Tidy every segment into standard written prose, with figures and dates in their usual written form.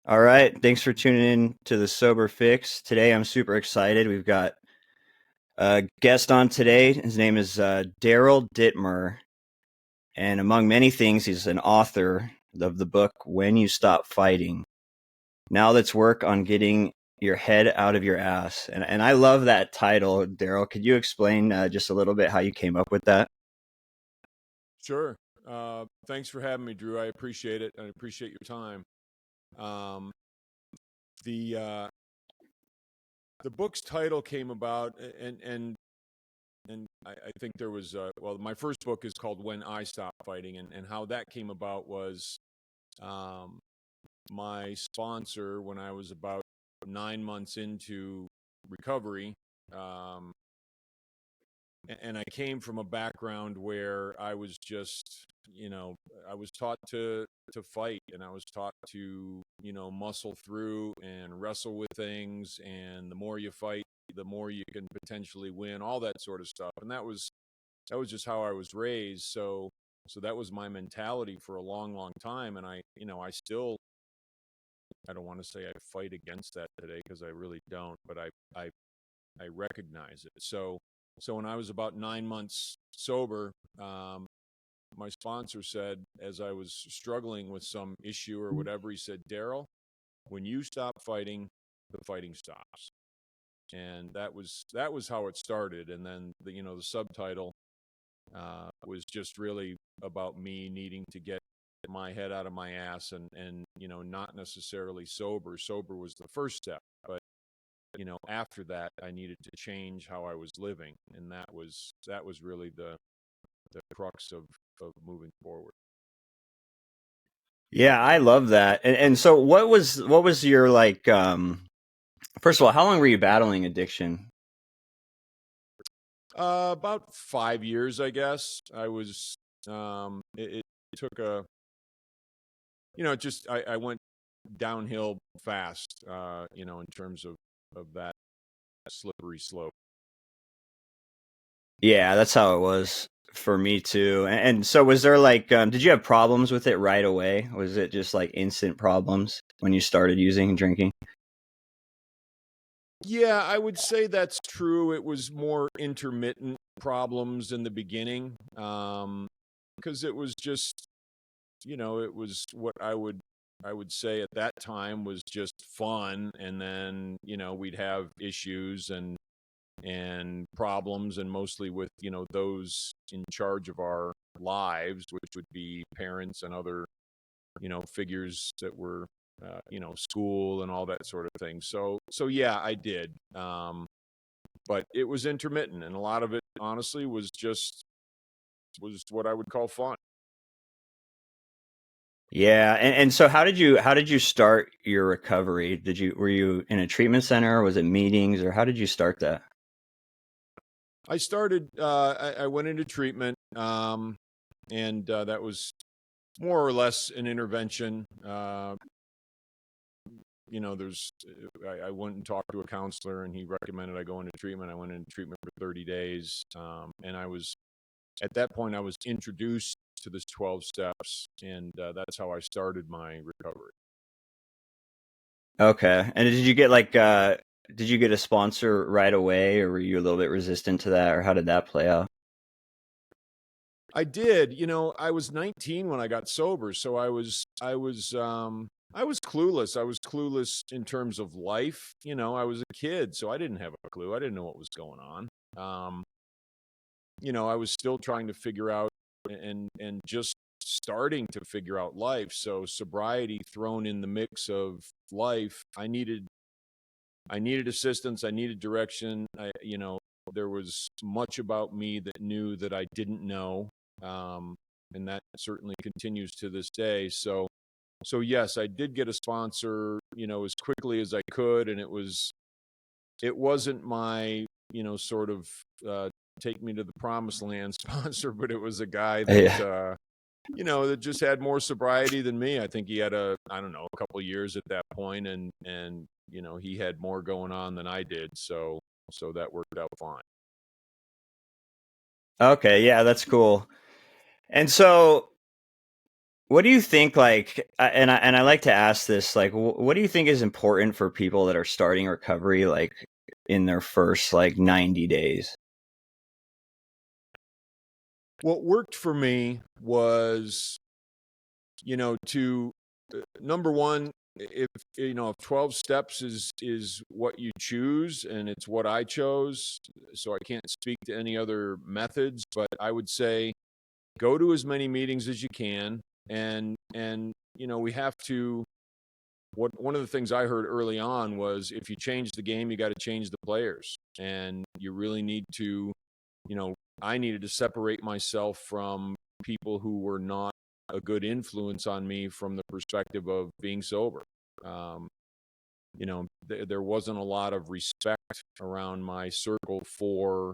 All right. Thanks for tuning in to the Sober Fix. Today I'm super excited. We've got a guest on today. His name is Daryl Dittmer. And among many things, he's an author of the book When You Stop Fighting. Now let's work on getting your head out of your ass. And I love that title, Daryl. Could you explain just a little bit how you came up with that? Sure. Thanks for having me, Drew. I appreciate it. I appreciate your time. Um, the uh, the book's title came about, and I think there was well, my first book is called When I Stop Fighting, and how that came about was um, my sponsor when I was about 9 months into recovery. Um, and I came from a background where I was just, I was taught to fight, and I was taught to, muscle through and wrestle with things, and the more you fight, the more you can potentially win, all that sort of stuff. And that was just how I was raised. So that was my mentality for a long, long time. And I still, I don't want to say I fight against that today, because I really don't, but I I recognize it. So when I was about 9 months sober, my sponsor said, as I was struggling with some issue or whatever, he said, "Daryl, when you stop fighting, the fighting stops." And that was how it started. And then the subtitle was just really about me needing to get my head out of my ass, and not necessarily sober. Sober was the first step, but after that, I needed to change how I was living, and that was really the crux of moving forward. Yeah, I love that. And so what was your like first of all, how long were you battling addiction? About 5 years, I guess. I was. It took a. Just I went downhill fast. In terms of that slippery slope. Yeah, that's how it was for me too. And so was there like did you have problems with it right away? Was it just like instant problems when you started using and drinking? Yeah, I would say that's true. It was more intermittent problems in the beginning, because it was just, it was what I would say at that time was just fun, and then we'd have issues and problems, and mostly with those in charge of our lives, which would be parents and other figures that were school and all that sort of thing. So yeah, I did. But it was intermittent, and a lot of it honestly was what I would call fun. Yeah, and so how did you start your recovery? Were you in a treatment center, or was it meetings, or how did you start that? I went into treatment, and that was more or less an intervention. There's I went and talked to a counselor, and he recommended I go into treatment. I went into treatment for 30 days, and I was at that point I was introduced to this 12 steps, and that's how I started my recovery. Okay. And did you get a sponsor right away, or were you a little bit resistant to that, or how did that play out? I did. I was 19 when I got sober, so I was clueless. I was clueless in terms of life. I was a kid, so I didn't have a clue. I didn't know what was going on. Um, I was still trying to figure out, and just starting to figure out life. So sobriety thrown in the mix of life, I needed assistance. I needed direction. There was much about me that knew that I didn't know, um, and that certainly continues to this day. So yes, I did get a sponsor, as quickly as I could, and it wasn't my, sort of take me to the promised land sponsor, but it was a guy that Yeah. that just had more sobriety than me. I think he had I don't know, a couple of years at that point, and he had more going on than I did, so that worked out fine. Okay, yeah, that's cool. And so what do you think, like, and I like to ask this, like, what do you think is important for people that are starting recovery, like, in their first, like, 90 days? What worked for me was, to number one, if 12 steps is what you choose and it's what I chose, so I can't speak to any other methods, but I would say go to as many meetings as you can. And we have to, one of the things I heard early on was, if you change the game, you got to change the players, and you really need to, you know I needed to separate myself from people who were not a good influence on me from the perspective of being sober. um, there wasn't a lot of respect around my circle for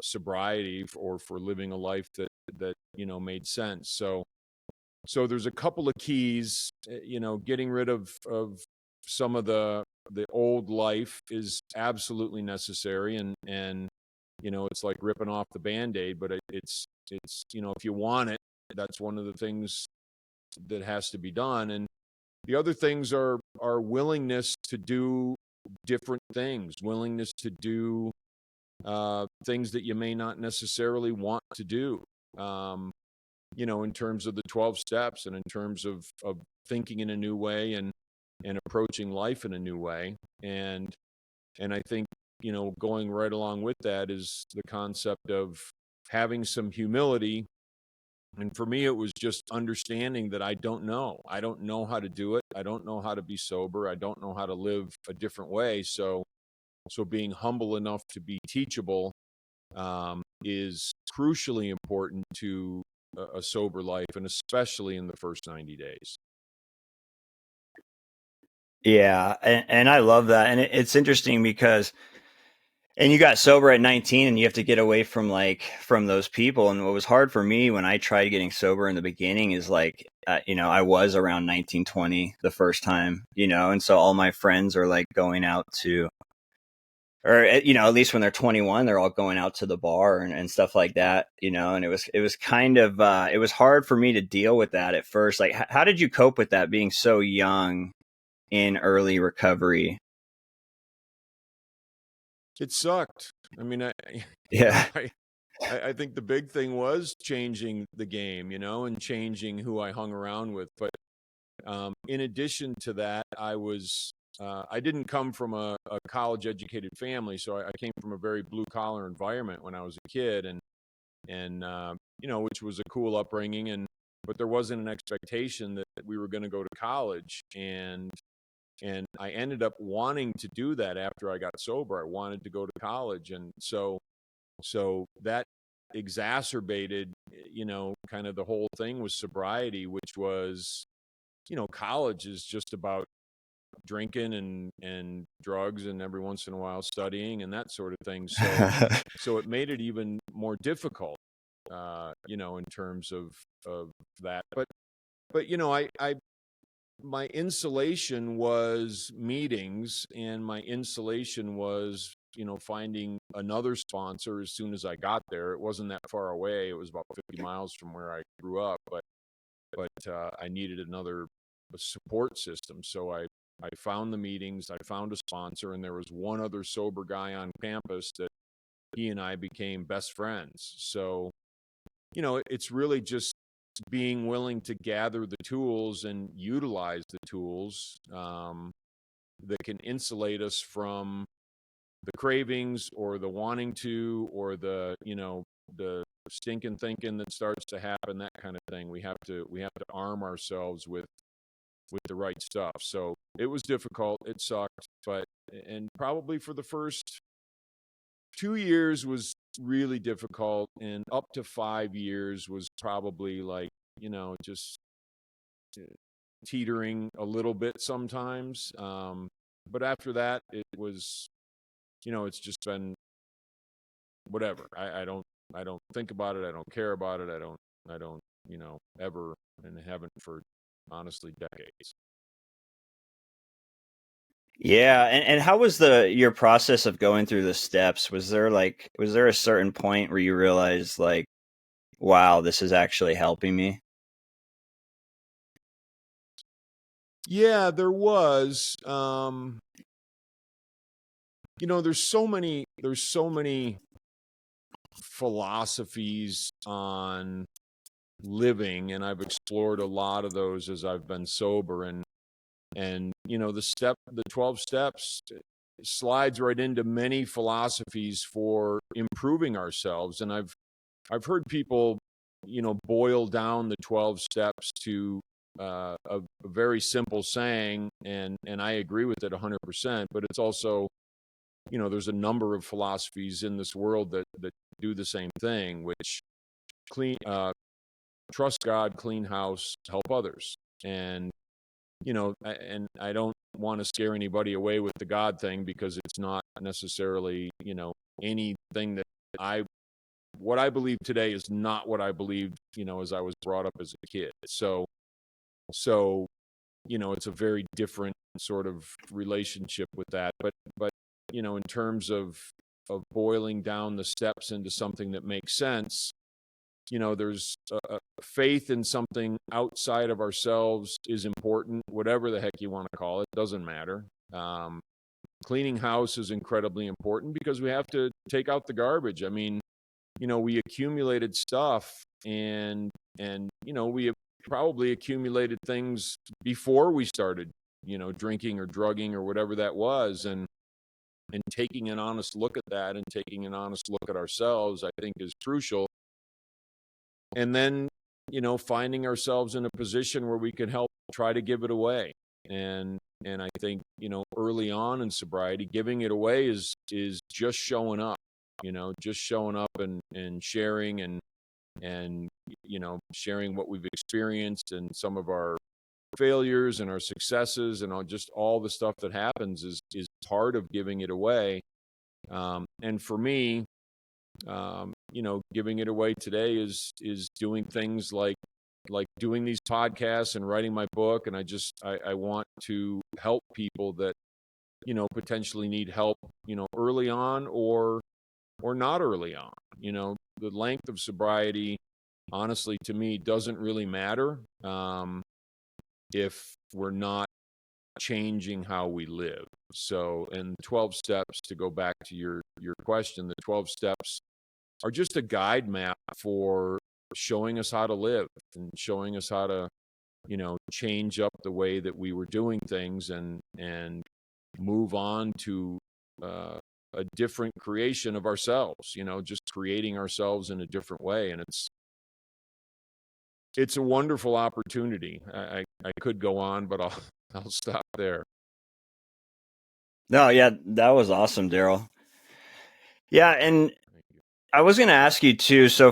sobriety, or for living a life that made sense. So there's a couple of keys. Getting rid of some of the old life is absolutely necessary, and it's like ripping off the Band-Aid, but it's if you want it, that's one of the things that has to be done. And the other things are willingness to do different things, willingness to do things that you may not necessarily want to do. In terms of the 12 steps, and in terms of thinking in a new way, and approaching life in a new way. And I think, going right along with that is the concept of having some humility. And for me, it was just understanding that I don't know. I don't know how to do it. I don't know how to be sober. I don't know how to live a different way. So being humble enough to be teachable is crucially important to a sober life, and especially in the first 90 days. Yeah, and I love that, and it's interesting because, and you got sober at 19, and you have to get away from, like, from those people. And what was hard for me when I tried getting sober in the beginning is, like, I was around 19, 20 the first time, and so all my friends are, like, going out to, or at least when they're 21, they're all going out to the bar and stuff like that, and it was kind of it was hard for me to deal with that at first. Like, how did you cope with that, being so young in early recovery? It sucked. I mean, Yeah. I think the big thing was changing the game, and changing who I hung around with. But in addition to that, I didn't come from a college educated family, so I came from a very blue collar environment when I was a kid, and which was a cool upbringing. But there wasn't an expectation that we were going to go to college, and I ended up wanting to do that after I got sober. I wanted to go to college, and so that exacerbated, kind of the whole thing with sobriety, which was, college is just about drinking and drugs, and every once in a while studying and that sort of thing. So it made it even more difficult, in terms of that. But I my insulation was meetings, and my insulation was, finding another sponsor as soon as I got there. It wasn't that far away. It was about 50 miles from where I grew up, but I needed another support system. So I found the meetings, I found a sponsor, and there was one other sober guy on campus that he and I became best friends. So, it's really just being willing to gather the tools and utilize the tools that can insulate us from the cravings, or the wanting to, or the stinking thinking that starts to happen, that kind of thing. We have to arm ourselves with the right stuff. So it was difficult. It sucked, and probably for the first 2 years was really difficult, and up to 5 years was probably like, just teetering a little bit sometimes. But after that, it was, it's just been whatever. I don't think about it. I don't care about it. I don't, ever, and haven't for honestly decades. Yeah, and how was your process of going through the steps? Was there a certain point where you realized, like, wow, this is actually helping me? Yeah, there was. There's so many philosophies on living, and I've explored a lot of those as I've been sober. And the 12 steps slides right into many philosophies for improving ourselves. And I've heard people, boil down the 12 steps to a very simple saying, and I agree with it 100%. But it's also, there's a number of philosophies in this world that do the same thing, which clean, trust God, clean house, help others. And and I don't want to scare anybody away with the God thing, because it's not necessarily, anything that what I believe today is not what I believed, as I was brought up as a kid. So, it's a very different sort of relationship with that. But, in terms of boiling down the steps into something that makes sense, there's a faith in something outside of ourselves is important, whatever the heck you want to call it, doesn't matter. Cleaning house is incredibly important because we have to take out the garbage. I mean, we accumulated stuff, and we have probably accumulated things before we started, drinking or drugging or whatever that was. And taking an honest look at that, and taking an honest look at ourselves, I think, is crucial. And then, finding ourselves in a position where we can help try to give it away. And I think, early on in sobriety, giving it away is just showing up, just showing up and sharing, and sharing what we've experienced, and some of our failures and our successes, and all the stuff that happens is part of giving it away. And for me, giving it away today is doing things like doing these podcasts and writing my book. And I want to help people that, potentially need help, early on or not early on. The length of sobriety, honestly, to me, doesn't really matter, if we're not changing how we live. So, and 12 steps, to go back to your question, the 12 steps are just a guide map for showing us how to live, and showing us how to, change up the way that we were doing things, and move on to a different creation of ourselves, just creating ourselves in a different way. And it's a wonderful opportunity. I could go on, but I'll stop there. No, yeah, that was awesome, Daryl. Yeah, and I was going to ask you too. So,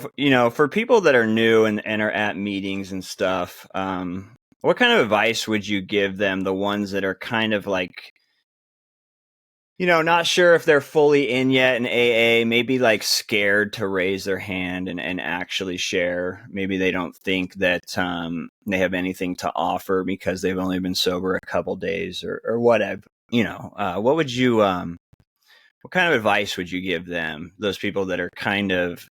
for people that are new and are at meetings and stuff, what kind of advice would you give them? The ones that are kind of like, not sure if they're fully in yet in AA, maybe like scared to raise their hand and actually share. Maybe they don't think that they have anything to offer because they've only been sober a couple days or whatever. What would you, what kind of advice would you give them? Those people that are kind of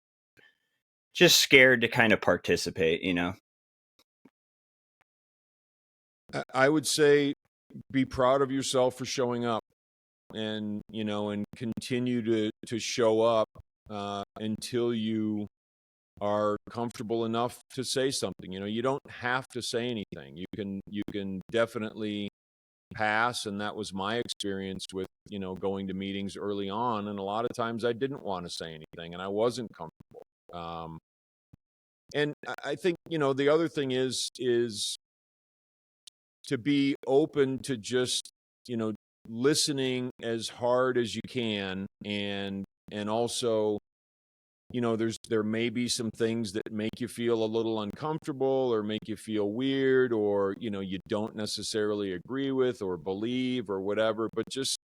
just scared to kind of participate, I would say be proud of yourself for showing up, and and continue to show up until you are comfortable enough to say something. You don't have to say anything. You can definitely pass, and that was my experience with going to meetings early on. And a lot of times I didn't want to say anything, and I wasn't comfortable. And I think the other thing is to be open to just listening as hard as you can, and also there may be some things that make you feel a little uncomfortable, or make you feel weird, or you don't necessarily agree with or believe or whatever, but just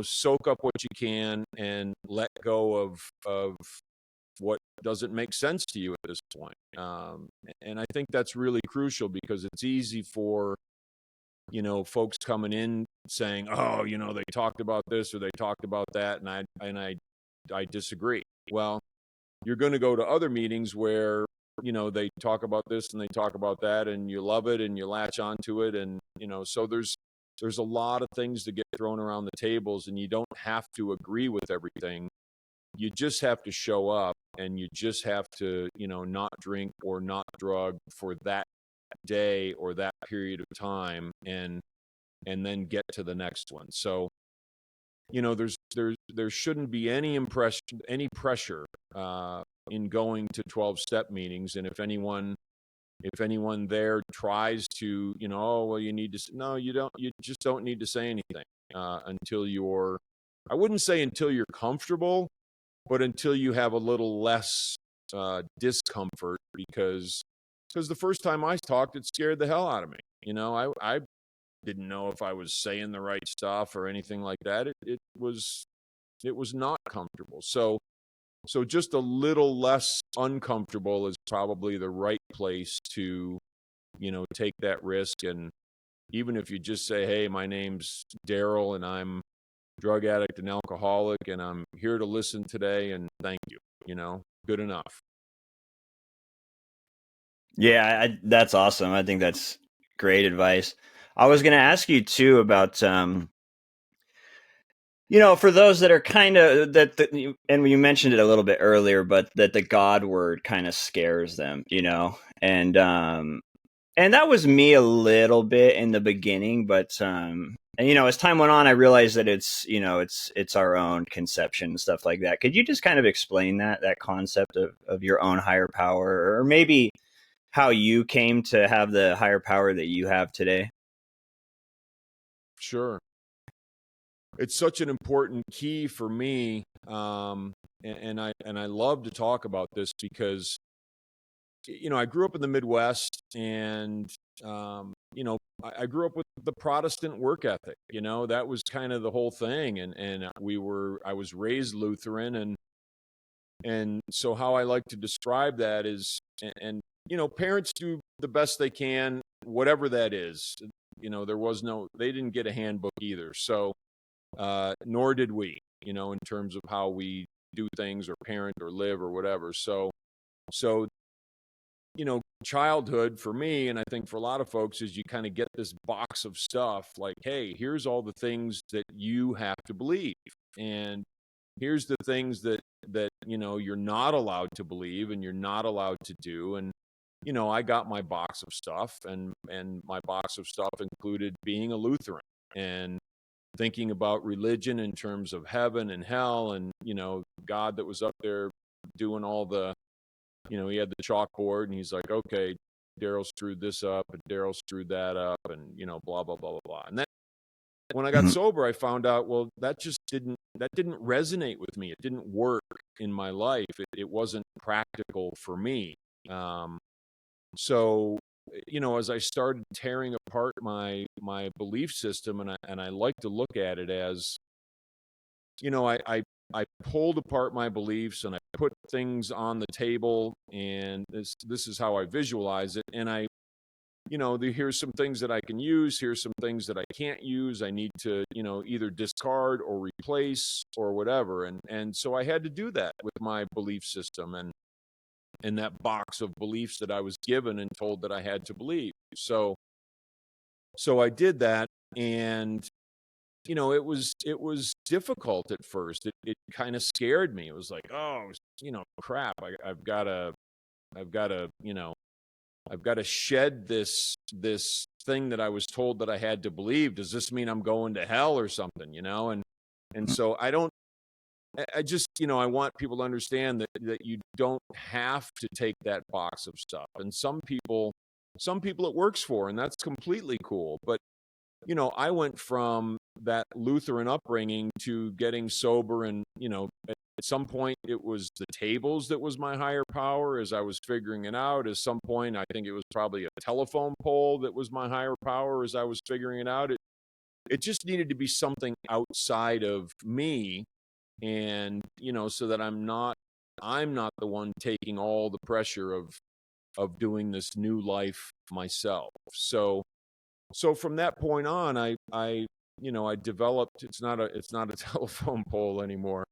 soak up what you can, and let go of what doesn't make sense to you at this point. And I think that's really crucial, because it's easy for folks coming in saying, oh, they talked about this or they talked about that, and I disagree. Well, you're going to go to other meetings where they talk about this and they talk about that, and you love it and you latch onto it. And, so there's a lot of things to get thrown around the tables, and you don't have to agree with everything. You just have to show up, and you just have to, not drink or not drug for that day or that period of time, and then get to the next one. So, there shouldn't be any pressure in going to 12-step meetings. And if anyone there tries to, oh, well, you need to, no, you don't, you just don't need to say anything until I wouldn't say until you're comfortable, but until you have a little less discomfort, because the first time I talked, it scared the hell out of me. I didn't know if I was saying the right stuff or anything like that. It was not comfortable. So just a little less uncomfortable is probably the right place to, take that risk. And even if you just say, hey, my name's Daryl and I'm drug addict and alcoholic, and I'm here to listen today, and thank you, good enough. Yeah, that's awesome. I think that's great advice. I was going to ask you too about, for those that are kind of and you mentioned it a little bit earlier, but that the God word kind of scares them, and that was me a little bit in the beginning, but and as time went on, I realized that it's our own conception and stuff like that. Could you just kind of explain that concept of your own higher power, or maybe how you came to have the higher power that you have today? Sure. It's such an important key for me, and I love to talk about this because I grew up in the Midwest, and I grew up with the Protestant work ethic. That was kind of the whole thing, and I was raised Lutheran, and so how I like to describe that is, and parents do the best they can, whatever that is. They didn't get a handbook either, so nor did we, in terms of how we do things or parent or live or whatever. So childhood for me, and I think for a lot of folks, is you kind of get this box of stuff like, hey, here's all the things that you have to believe, and here's the things that you're not allowed to believe and you're not allowed to do. And I got my box of stuff, and my box of stuff included being a Lutheran and thinking about religion in terms of heaven and hell, and God that was up there doing all the, he had the chalkboard, and he's like, okay, Daryl screwed this up and Daryl screwed that up, and blah blah blah blah blah. And then when I got sober, I found out, well, that didn't resonate with me. It didn't work in my life. It wasn't practical for me. So as I started tearing apart my belief system, and I like to look at it as, I pulled apart my beliefs and I put things on the table, and this is how I visualize it. And here's some things that I can use. Here's some things that I can't use. I need to, either discard or replace or whatever. And so I had to do that with my belief system and that box of beliefs that I was given and told that I had to believe. So I did that, and it was difficult at first. It kind of scared me. It was like, oh, crap. I've got to shed this thing that I was told that I had to believe. Does this mean I'm going to hell or something? And so I just, I want people to understand that you don't have to take that box of stuff. And some people it works for, and that's completely cool. But I went from that Lutheran upbringing to getting sober, and at some point it was the tables that was my higher power as I was figuring it out. At some point, I think it was probably a telephone pole that was my higher power as I was figuring it out. It just needed to be something outside of me, and so that I'm not the one taking all the pressure of doing this new life myself. So from that point on, I developed. It's not a telephone pole anymore.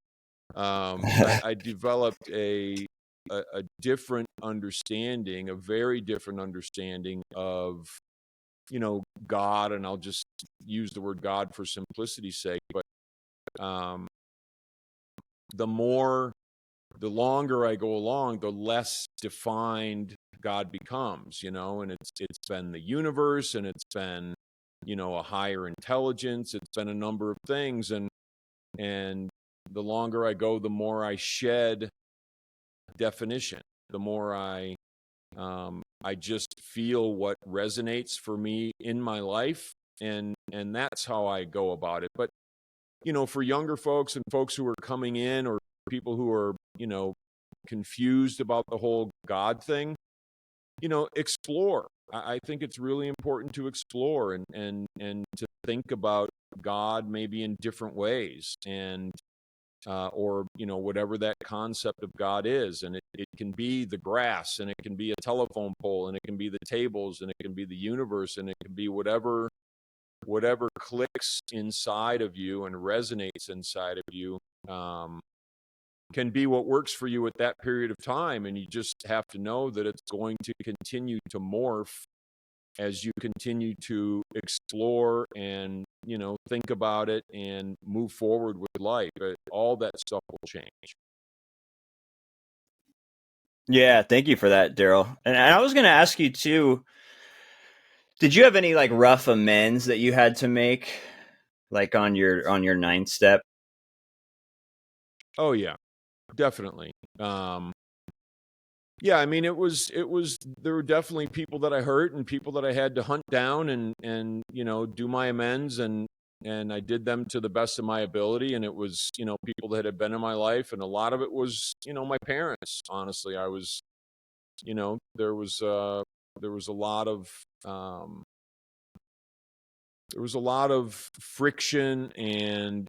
I developed a a different understanding, a very different understanding of, God. And I'll just use the word God for simplicity's sake. But um, the longer I go along, the less defined God becomes, and it's been the universe, and it's been, a higher intelligence. It's been a number of things. And the longer I go, the more I shed definition, the more I just feel what resonates for me in my life. And that's how I go about it. But, for younger folks and folks who are coming in, or people who are, confused about the whole God thing, explore. I think it's really important to explore and to think about God maybe in different ways, and or whatever that concept of God is. And it can be the grass, and it can be a telephone pole, and it can be the tables, and it can be the universe, and it can be whatever clicks inside of you and resonates inside of you. Can be what works for you at that period of time. And you just have to know that it's going to continue to morph as you continue to explore and, think about it and move forward with life. But all that stuff will change. Yeah, thank you for that, Daryl. And I was going to ask you too, did you have any like rough amends that you had to make, like on your ninth step? Oh yeah, definitely. Yeah, I mean, it was, there were definitely people that I hurt, and people that I had to hunt down and, do my amends. And I did them to the best of my ability. And it was, people that had been in my life. And a lot of it was, my parents. Honestly, I was, there was a lot of, there was a lot of friction. And,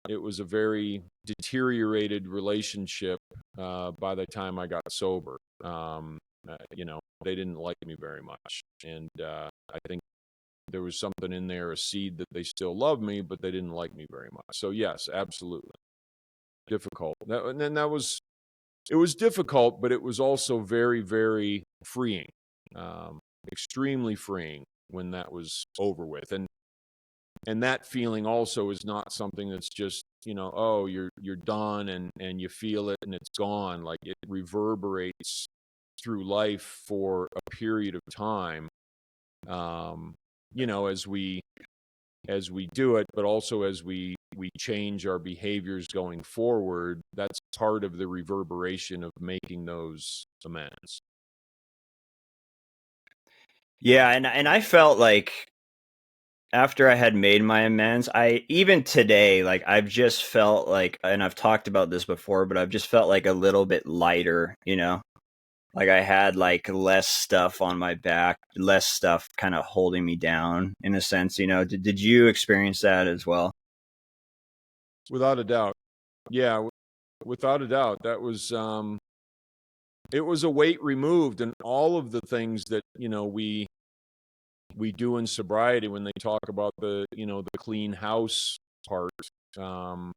it was a very deteriorated relationship by the time I got sober. They didn't like me very much. And I think there was something in there, a seed that they still love me, but they didn't like me very much. So yes, absolutely. Difficult. And then it was difficult, but it was also very, very freeing, extremely freeing when that was over with. And that feeling also is not something that's just, oh, you're done and you feel it and it's gone. Like, it reverberates through life for a period of time, as we do it, but also as we change our behaviors going forward. That's part of the reverberation of making those amends. Yeah, and I felt like after I had made my amends, I even today, like I've just felt like, and I've talked about this before, but I've just felt like a little bit lighter, like I had like less stuff on my back, less stuff kind of holding me down in a sense, Did you experience that as well? Without a doubt. Yeah, without a doubt. That was, it was a weight removed. And all of the things that, we do in sobriety, when they talk about the clean house part, um,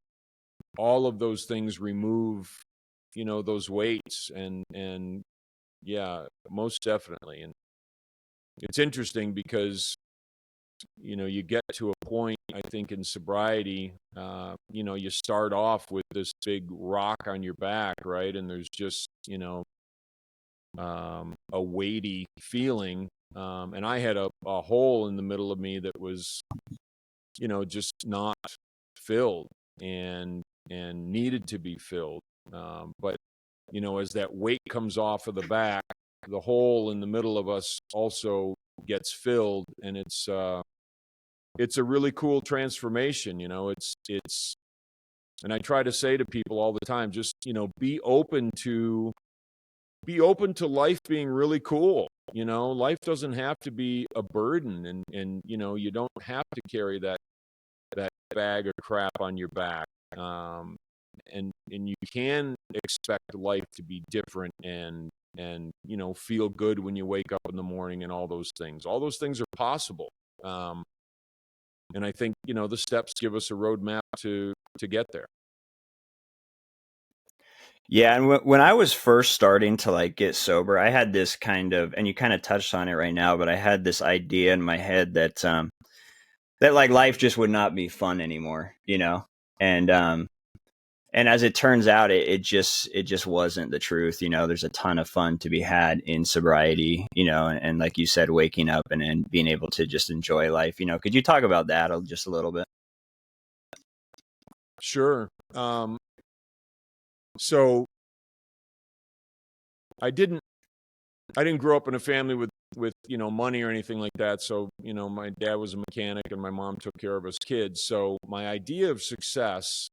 all of those things remove, those weights. And yeah, most definitely. And it's interesting because, you get to a point, I think, in sobriety, you start off with this big rock on your back, right? And there's just, a weighty feeling. And I had a hole in the middle of me that was, just not filled, and needed to be filled. But, as that weight comes off of the back, the hole in the middle of us also gets filled. And it's a really cool transformation. It's and I try to say to people all the time, just, be open to life being really cool. Life doesn't have to be a burden. And you don't have to carry that bag of crap on your back. And you can expect life to be different, and feel good when you wake up in the morning, and all those things are possible. And I think, the steps give us a roadmap to get there. Yeah, and when I was first starting to like get sober, I had this kind of, and you kind of touched on it right now, but I had this idea in my head that that like life just would not be fun anymore, you know? And and as it turns out, it just wasn't the truth. You know, there's a ton of fun to be had in sobriety, you know, and like you said, waking up and being able to just enjoy life. You know, could you talk about that just a little bit? Sure. So I didn't I didn't grow up in a family with money or anything like that. So my dad was a mechanic and my mom took care of us kids. So my idea of success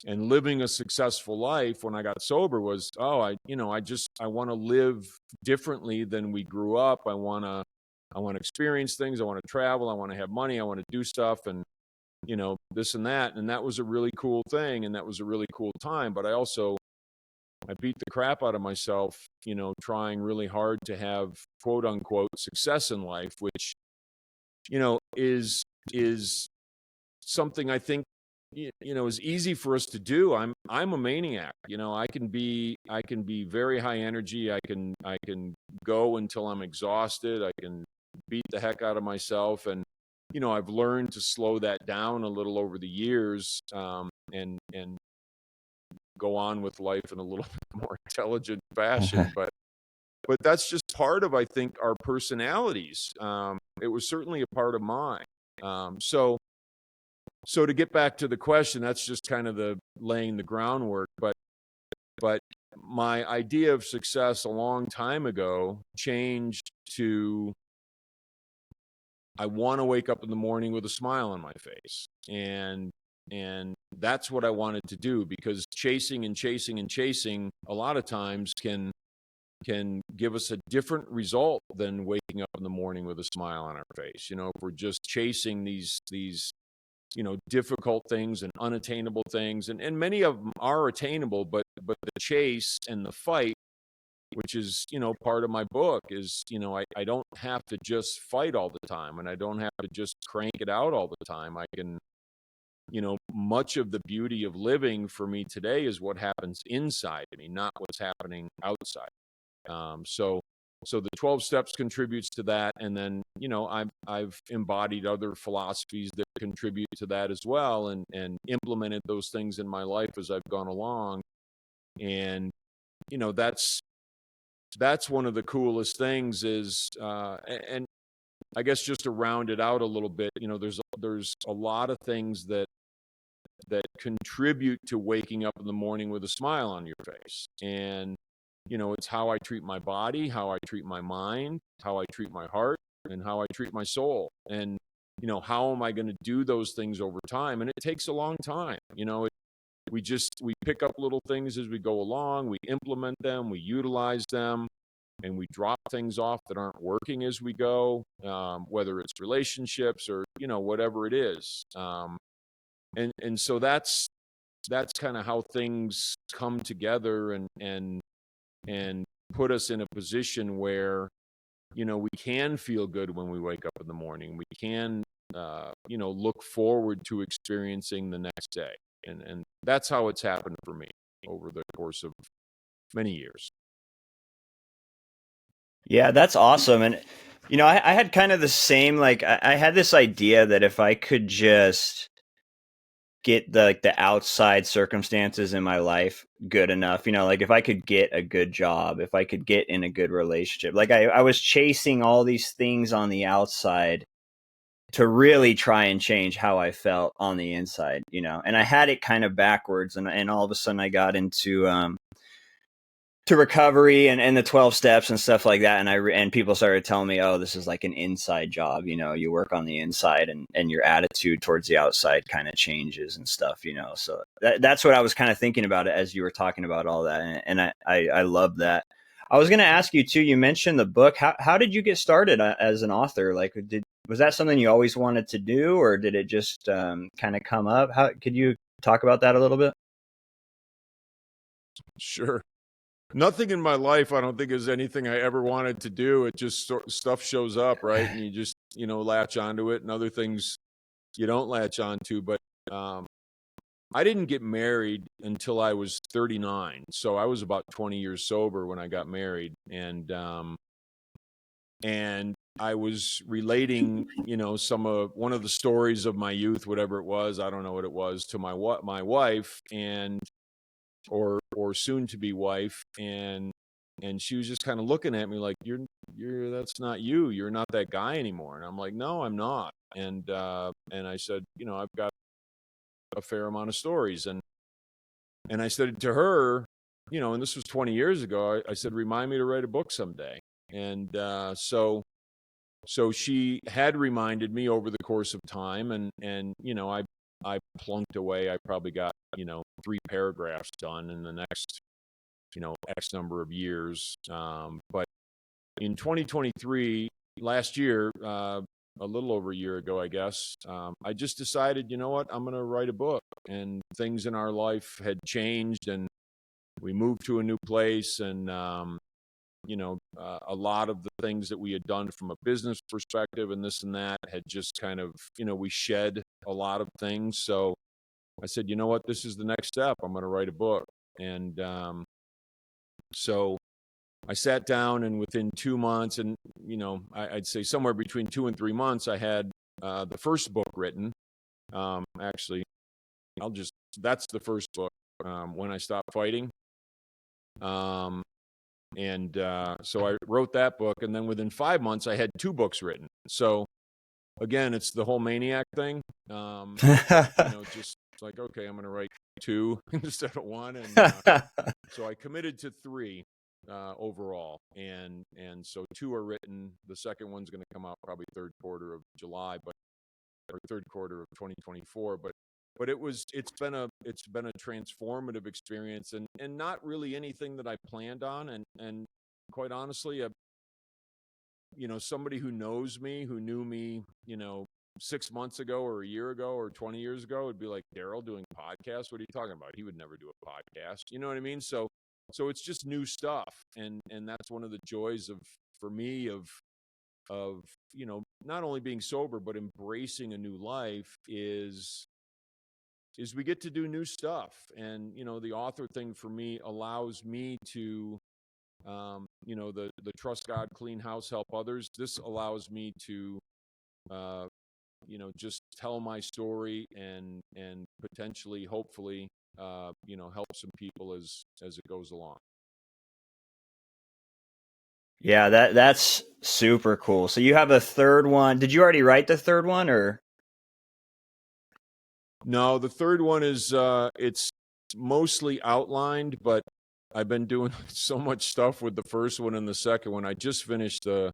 and living a successful life when I got sober was, I want to live differently than we grew up. I want to experience things. I want to travel. I want to have money. I want to do stuff and this and that. And that was a really cool thing, and that was a really cool time. But I beat the crap out of myself, trying really hard to have quote unquote success in life, which, is something I think, is easy for us to do. I'm a maniac. I can be very high energy. I can go until I'm exhausted. I can beat the heck out of myself. And, I've learned to slow that down a little over the years, and go on with life in a little bit more intelligent fashion. But that's just part of, I think, our personalities. It was certainly a part of mine. So to get back to the question, that's just kind of the laying the groundwork. But my idea of success a long time ago changed to, I want to wake up in the morning with a smile on my face. And that's what I wanted to do, because chasing and chasing and chasing a lot of times can give us a different result than waking up in the morning with a smile on our face. If we're just chasing these difficult things and unattainable things, and many of them are attainable, but the chase and the fight, which is part of my book, is I don't have to just fight all the time, and I don't have to just crank it out all the time. I can, much of the beauty of living for me today is what happens inside me, not what's happening outside. So the 12 steps contributes to that. And then, I've embodied other philosophies that contribute to that as well, and implemented those things in my life as I've gone along. And, that's one of the coolest things is, and I guess just to round it out a little bit, there's a lot of things that contribute to waking up in the morning with a smile on your face. And it's how I treat my body, how I treat my mind, how I treat my heart, and how I treat my soul. And, how am I going to do those things over time? And it takes a long time. We pick up little things as we go along, we implement them, we utilize them, and we drop things off that aren't working as we go, whether it's relationships or, whatever it is. And so that's kind of how things come together and put us in a position where we can feel good when we wake up in the morning. We can look forward to experiencing the next day, and that's how it's happened for me over the course of many years. Yeah, that's awesome. And I had kind of the same, like I had this idea that if I could just get the outside circumstances in my life good enough, like if I could get a good job, if I could get in a good relationship, like I was chasing all these things on the outside to really try and change how I felt on the inside, and I had it kind of backwards, and all of a sudden I got into to recovery and the 12 steps and stuff like that. And people started telling me, oh, this is like an inside job. You work on the inside, and your attitude towards the outside kind of changes and stuff, so that's what I was kind of thinking about it as you were talking about all that. And I love that. I was going to ask you too, you mentioned the book. How did you get started as an author? Like, was that something you always wanted to do, or did it just kind of come up? How could you talk about that a little bit? Sure. Nothing in my life, I don't think, is anything I ever wanted to do. It just stuff shows up, right? And you just, latch onto it, and other things you don't latch onto. But I didn't get married until I was 39. So I was about 20 years sober when I got married. And I was relating, one of the stories of my youth, whatever it was, I don't know what it was, to my wife and or soon to be wife, and she was just kind of looking at me like, you're that's not you, you're not that guy anymore. And I'm like, no, I'm not. And I said, I've got a fair amount of stories, and I said to her, and this was 20 years ago, I said, remind me to write a book someday. And so she had reminded me over the course of time, and I plunked away. I probably got 3 paragraphs done in the next X number of years. But in 2023, last year, a little over a year ago, I guess, I just decided, you know what, I'm going to write a book. And things in our life had changed, and we moved to a new place, and a lot of the things that we had done from a business perspective and this and that had just kind of, we shed a lot of things. So I said, you know what, this is the next step. I'm going to write a book. And so I sat down, and within 2 months, and, I'd say somewhere between 2 and 3 months, I had the first book written. Actually, that's the first book, When I Stopped Fighting. So I wrote that book, and then within 5 months, I had 2 books written. So again, it's the whole maniac thing. Just like, okay, I'm going to write 2 instead of 1. And so I committed to 3 overall. And so 2 are written. The second one's going to come out probably third quarter of July, or third quarter of 2024. But it's been a transformative experience, and not really anything that I planned on. And quite honestly, somebody who knows me, who knew me, 6 months ago or a year ago or 20 years ago, would be like, Daryl doing podcasts? What are you talking about? He would never do a podcast. You know what I mean? So it's just new stuff. And that's one of the joys for me of not only being sober, but embracing a new life is we get to do new stuff. And, the author thing for me allows me to, the trust God, clean house, help others. This allows me to, just tell my story and potentially, hopefully, help some people as it goes along. Yeah, that's super cool. So you have a third one. Did you already write the third one, or? No, the third one is it's mostly outlined, but I've been doing so much stuff with the first one and the second one. I just finished I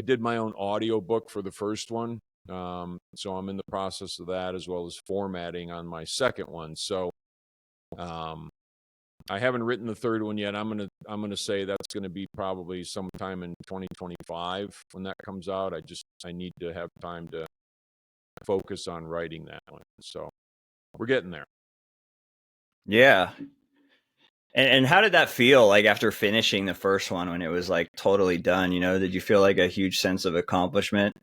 did my own audio book for the first one. So I'm in the process of that, as well as formatting on my second one. So I haven't written the third one yet. I'm gonna say that's gonna be probably sometime in 2025 when that comes out. I need to have time to focus on writing that one. So we're getting there. Yeah. And how did that feel, like, after finishing the first one, when it was like totally done? Did you feel like a huge sense of accomplishment?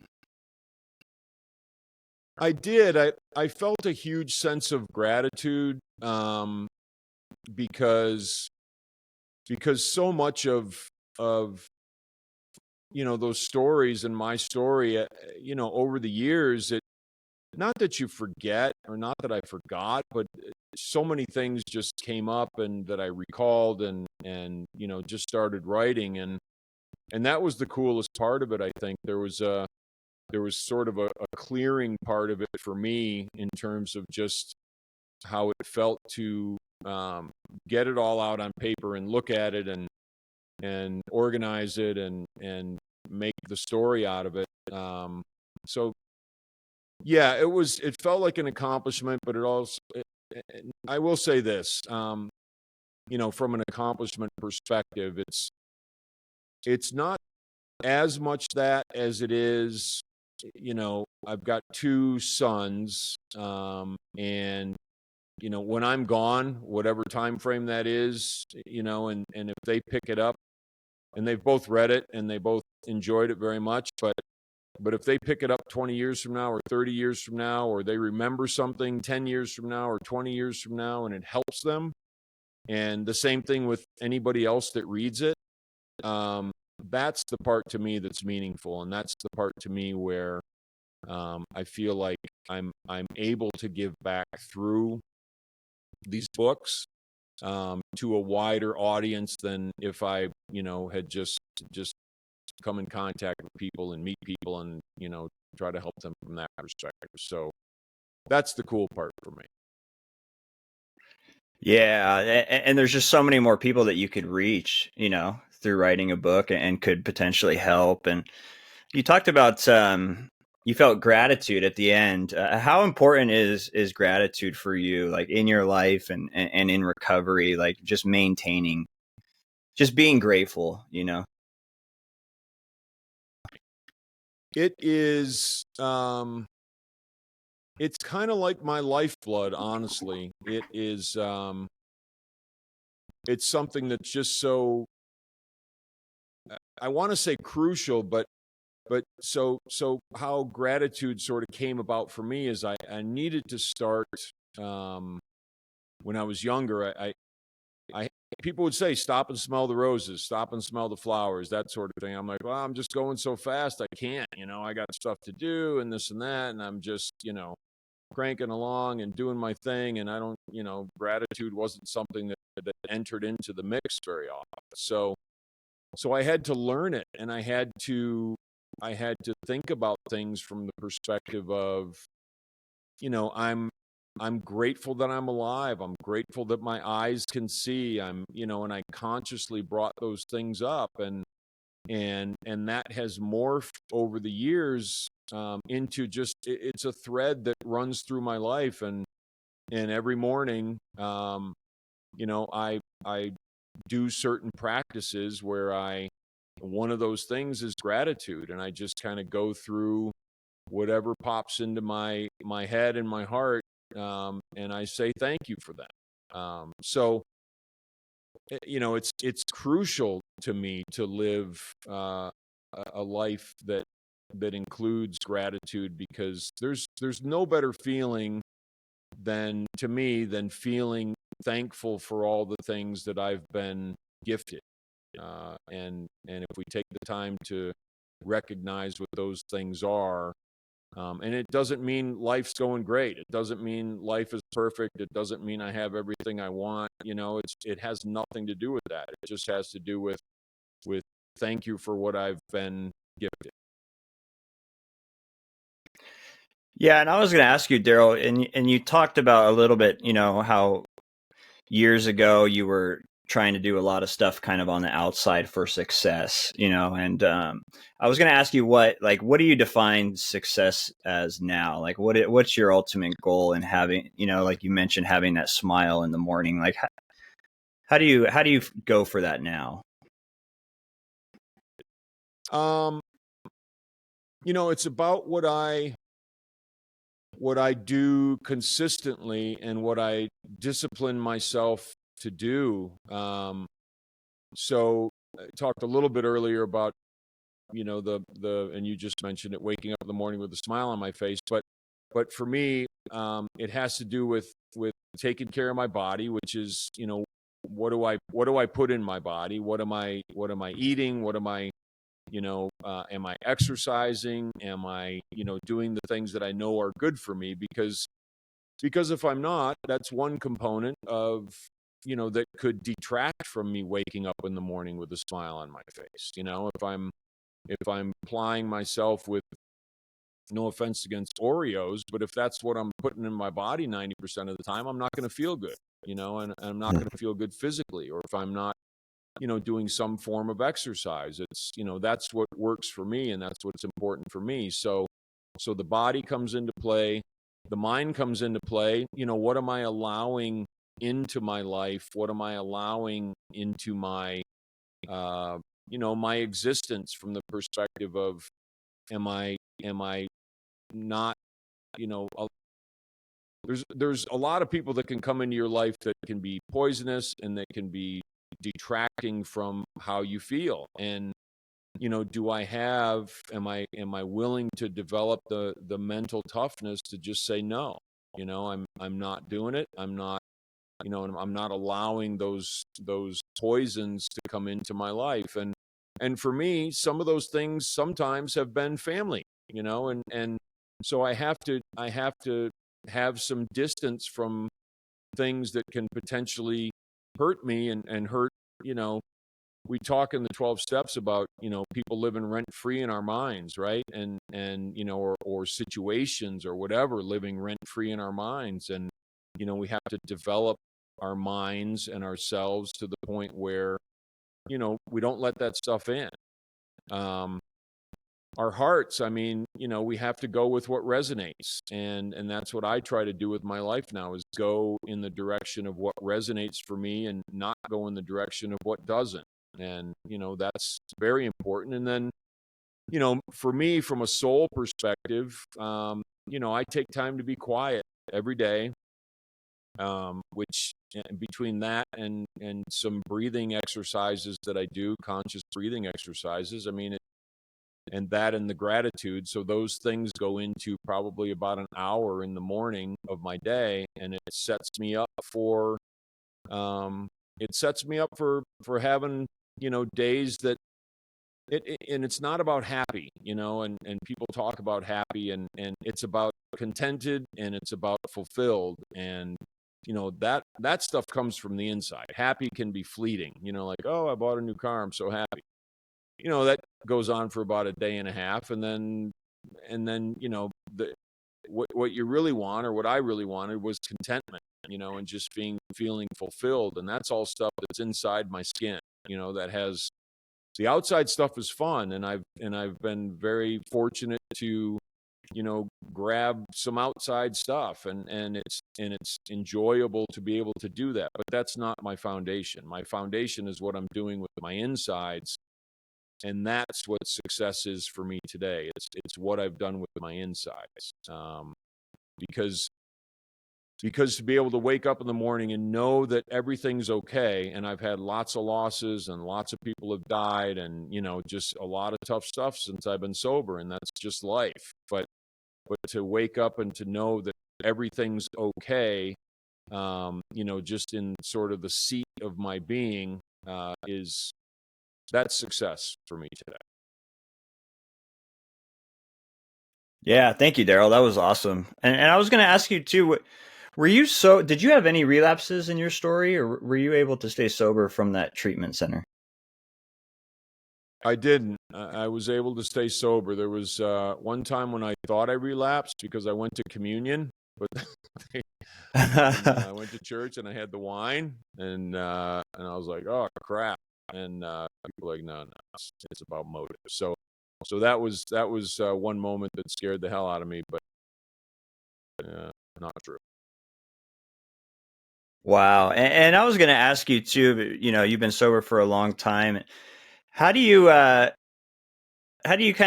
I did. I felt a huge sense of gratitude, because so much of those stories and my story, over the years, not that you forget, or not that I forgot, but so many things just came up, and that I recalled, and just started writing, and that was the coolest part of it. I think there was sort of a clearing part of it for me, in terms of just how it felt to get it all out on paper and look at it, and organize it, and make the story out of it. So yeah, it felt like an accomplishment, but I will say this, from an accomplishment perspective, it's not as much that as it is, I've got 2 sons, and when I'm gone, whatever time frame that is, and if they pick it up, and they've both read it and they both enjoyed it very much, but But if they pick it up 20 years from now or 30 years from now, or they remember something 10 years from now or 20 years from now and it helps them, and the same thing with anybody else that reads it, that's the part to me that's meaningful. And that's the part to me where I feel like I'm able to give back through these books to a wider audience than if I, had just come in contact with people and meet people and, try to help them from that perspective. So that's the cool part for me. Yeah, and there's just so many more people that you could reach, through writing a book and could potentially help. And you talked about you felt gratitude at the end. How important is gratitude for you, like in your life and in recovery, like just maintaining, just being grateful, It is, it's kind of like my lifeblood, honestly. It is, it's something that's just so, I want to say crucial, but so how gratitude sort of came about for me is I needed to start when I was younger. I people would say stop and smell the roses, stop and smell the flowers, that sort of thing. I'm like, well, I'm just going so fast, I can't. I got stuff to do and this and that, and I'm just cranking along and doing my thing, and I don't, gratitude wasn't something that entered into the mix very often. So I had to learn it, and I had to think about things from the perspective of, I'm grateful that I'm alive. I'm grateful that my eyes can see. And I consciously brought those things up, and that has morphed over the years into just it's a thread that runs through my life, and every morning, I do certain practices where one of those things is gratitude, and I just kind of go through whatever pops into my head and my heart, and I say thank you for that. So it's crucial to me to live a life that includes gratitude, because there's no better feeling than feeling thankful for all the things that I've been gifted. And if we take the time to recognize what those things are, and it doesn't mean life's going great. It doesn't mean life is perfect. It doesn't mean I have everything I want. It has nothing to do with that. It just has to do with thank you for what I've been gifted. Yeah, and I was going to ask you, Daryl, and you talked about a little bit, how years ago you were trying to do a lot of stuff kind of on the outside for success, and I was going to ask you what do you define success as now? Like what's your ultimate goal in having, like you mentioned, having that smile in the morning? Like how do you go for that now? It's about what I do consistently and what I discipline myself to do. So I talked a little bit earlier about, and you just mentioned it, waking up in the morning with a smile on my face. But for me, it has to do with taking care of my body, which is, what do I put in my body? What am I eating? What am I, am I exercising? Am I, doing the things that I know are good for me? Because if I'm not, that's one component of, that could detract from me waking up in the morning with a smile on my face. If I'm plying myself with, no offense against Oreos, but if that's what I'm putting in my body 90% of the time, I'm not going to feel good, and I'm not going to feel good physically. Or if I'm not, doing some form of exercise, it's, that's what works for me, and that's what's important for me. So the body comes into play, the mind comes into play. What am I allowing into my life? What am I allowing into my, my existence, from the perspective of, am I not, there's a lot of people that can come into your life that can be poisonous and that can be detracting from how you feel. And do I have, am I willing to develop the mental toughness to just say no? I'm not doing it. I'm not, I'm not allowing those poisons to come into my life. And for me, some of those things sometimes have been family, and so I have to have some distance from things that can potentially hurt me and hurt, you know, we talk in the 12 steps about, people living rent free in our minds, right? And or situations or whatever living rent free in our minds. And, we have to develop our minds and ourselves to the point where, we don't let that stuff in. Our hearts, I mean, we have to go with what resonates. And that's what I try to do with my life now, is go in the direction of what resonates for me and not go in the direction of what doesn't. And, that's very important. And then, for me, from a soul perspective, I take time to be quiet every day, which between that and some breathing exercises that I do, conscious breathing exercises, I mean, and that and the gratitude. So those things go into probably about an hour in the morning of my day, and it sets me up for, having, days that and it's not about happy, and people talk about happy, and it's about contented, and it's about fulfilled. And, that stuff comes from the inside. Happy can be fleeting, like, oh, I bought a new car, I'm so happy. That goes on for about a day and a half. And then, what you really want, or what I really wanted, was contentment, and just feeling fulfilled. And that's all stuff that's inside my skin, that has, the outside stuff is fun. And I've been very fortunate to, grab some outside stuff, and it's enjoyable to be able to do that. But that's not my foundation. My foundation is what I'm doing with my insides. And that's what success is for me today. It's what I've done with my insides. Because to be able to wake up in the morning and know that everything's okay, and I've had lots of losses and lots of people have died, and, just a lot of tough stuff since I've been sober, and that's just life. But to wake up and to know that everything's okay, just in sort of the seat of my being, that's success for me today. Yeah, thank you, Daryl. That was awesome. And I was going to ask you too, did you have any relapses in your story, or were you able to stay sober from that treatment center? I didn't. I was able to stay sober. There was one time when I thought I relapsed because I went to communion, but I went to church and I had the wine, and I was like, oh crap. And people were like, no, it's about motive. So that was one moment that scared the hell out of me, but not true. Wow. And I was going to ask you too, you've been sober for a long time. How do you kind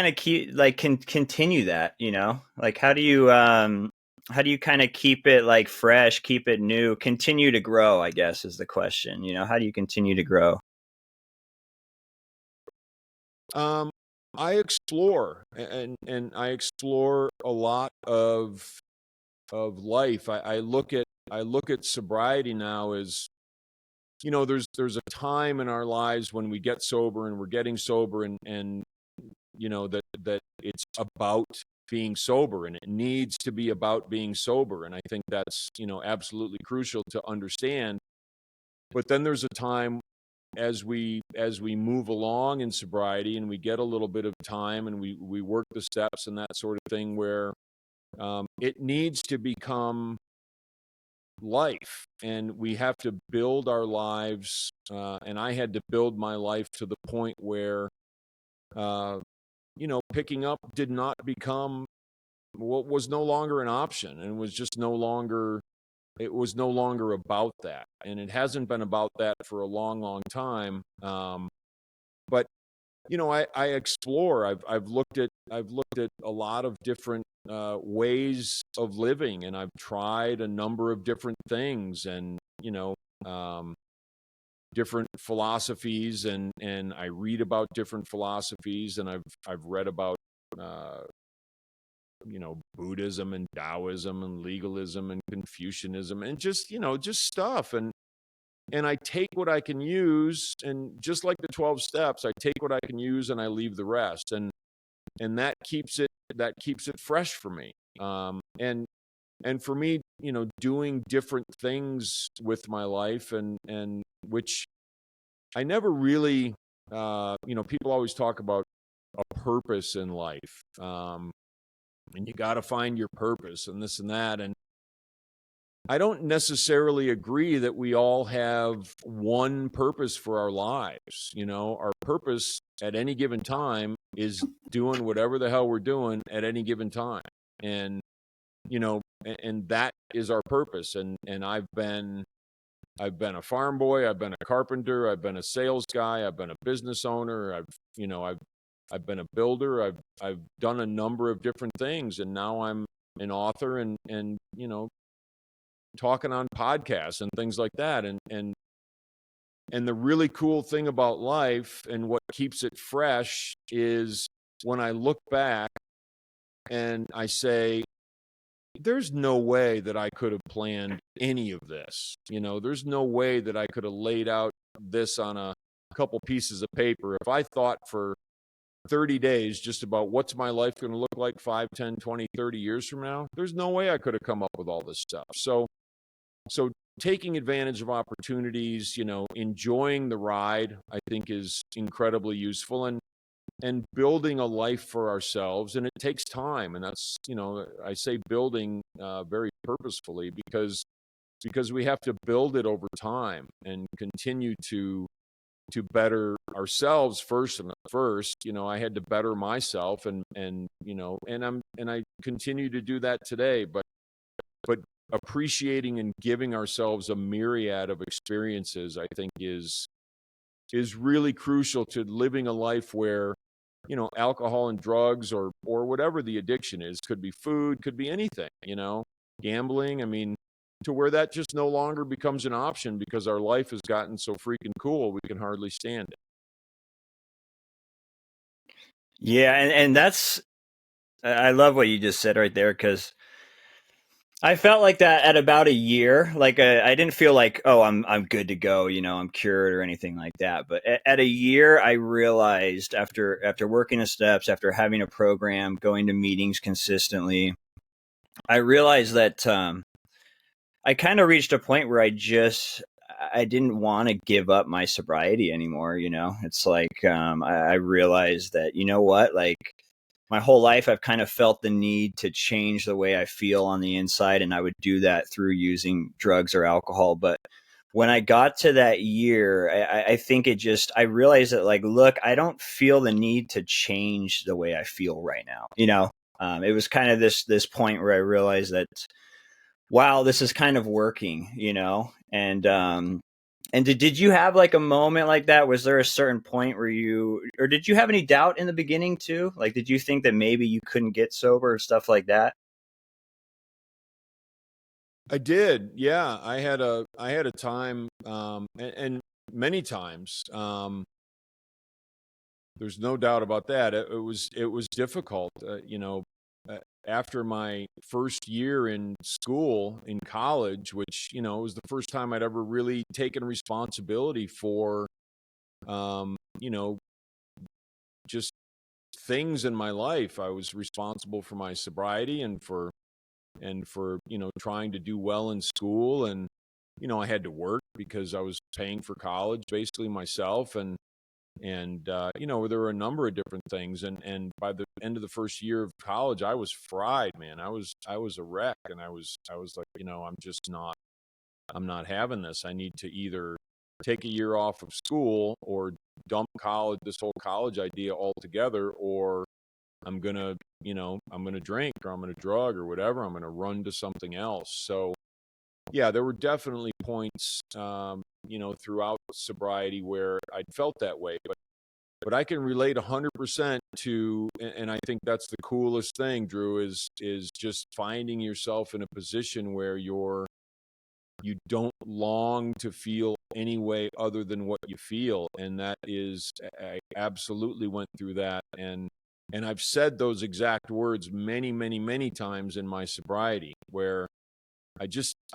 of continue that, like, how do you kind of keep it like fresh, keep it new, continue to grow, I guess is the question. How do you continue to grow? I explore, and I explore a lot of life. I look at sobriety now as, there's a time in our lives when we get sober and we're getting sober, and that it's about being sober, and it needs to be about being sober. And I think that's, absolutely crucial to understand. But then there's a time, as we move along in sobriety, and we get a little bit of time, and we work the steps and that sort of thing, where it needs to become life, and we have to build our lives. And I had to build my life to the point where, picking up did not become what was no longer an option, and was just no longer. It was no longer about that, and it hasn't been about that for a long, long time. But I explore. I've looked at a lot of different ways of living, and I've tried a number of different things. And different philosophies, and I read about different philosophies, and I've read about Buddhism and Taoism and legalism and Confucianism and just stuff, and I take what I can use, and just like the 12 steps, I take what I can use and I leave the rest, and that keeps it fresh for me. And for me, doing different things with my life, and which I never really, people always talk about a purpose in life, and you got to find your purpose and this and that. And I don't necessarily agree that we all have one purpose for our lives. Our purpose at any given time is doing whatever the hell we're doing at any given time. And, and that is our purpose. And I've been a farm boy, I've been a carpenter, I've been a sales guy, I've been a business owner, I've been a builder, I've done a number of different things, and now I'm an author, and talking on podcasts and things like that. And the really cool thing about life, and what keeps it fresh, is when I look back and I say, there's no way that I could have planned any of this. There's no way that I could have laid out this on a couple pieces of paper. If I thought for 30 days just about what's my life going to look like 5, 10, 20, 30 years from now, there's no way I could have come up with all this stuff. So taking advantage of opportunities, enjoying the ride, I think is incredibly useful, and building a life for ourselves. And it takes time. And that's, I say building very purposefully, because we have to build it over time and continue to better ourselves first. I had to better myself, and I continue to do that today, but appreciating and giving ourselves a myriad of experiences, I think, is really crucial to living a life where, alcohol and drugs, or whatever the addiction is, could be food, could be anything, gambling. I mean, to where that just no longer becomes an option, because our life has gotten so freaking cool, we can hardly stand it. Yeah, and that's, I love what you just said right there, because I felt like that at about a year. Like, I didn't feel like, oh, I'm good to go, I'm cured or anything like that. But at a year, I realized, after working the steps, after having a program, going to meetings consistently, I realized that I kind of reached a point where I didn't want to give up my sobriety anymore. It's like, I realized that, what, like, my whole life I've kind of felt the need to change the way I feel on the inside, and I would do that through using drugs or alcohol. But when I got to that year, I think I realized that, like, look, I don't feel the need to change the way I feel right now. It was kind of this point where I realized that, wow, this is kind of working, and did you have like a moment like that? Was there a certain point where or did you have any doubt in the beginning too? Like, did you think that maybe you couldn't get sober or stuff like that? I did. Yeah. I had a time, and many times, there's no doubt about that. It was difficult, after my first year in school, in college, which, was the first time I'd ever really taken responsibility for, just things in my life. I was responsible for my sobriety, and for trying to do well in school. And, I had to work because I was paying for college basically myself. And there were a number of different things. And by the end of the first year of college, I was fried, man. I was a wreck. And I was like, I'm not having this. I need to either take a year off of school, or dump this whole college idea altogether, or I'm going to drink, or I'm going to drug, or whatever. I'm going to run to something else. So yeah, there were definitely points, throughout sobriety where I'd felt that way, but I can relate 100% to, and I think that's the coolest thing, Drew, is just finding yourself in a position where you're you don't long to feel any way other than what you feel. And that is, I absolutely went through that. And I've said those exact words many, many, many times in my sobriety, where I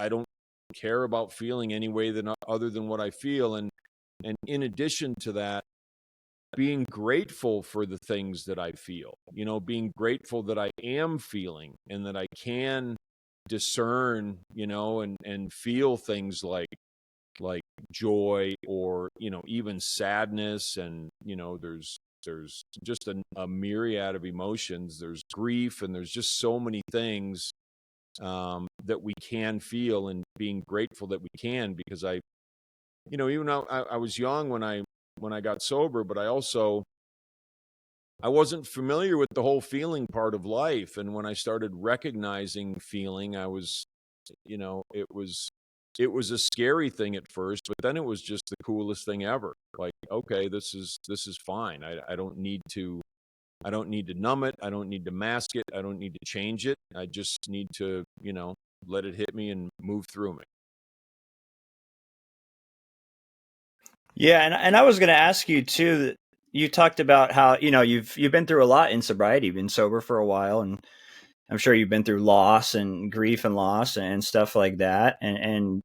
don't care about feeling any way other than what I feel. And in addition to that, being grateful for the things that I feel, being grateful that I am feeling and that I can discern, and feel things like joy, or, even sadness. And, there's just a myriad of emotions. There's grief, and there's just so many things that we can feel, and being grateful that we can, because even though I was young when I got sober, but I wasn't familiar with the whole feeling part of life. And when I started recognizing feeling, I was, it was a scary thing at first, but then it was just the coolest thing ever. Like, okay, this is fine. I don't need to numb it. I don't need to mask it. I don't need to change it. I just need to, let it hit me and move through me. Yeah, and I was going to ask you too. That you talked about how you've been through a lot in sobriety. You've been sober for a while, and I'm sure you've been through loss and grief and loss and stuff like that. And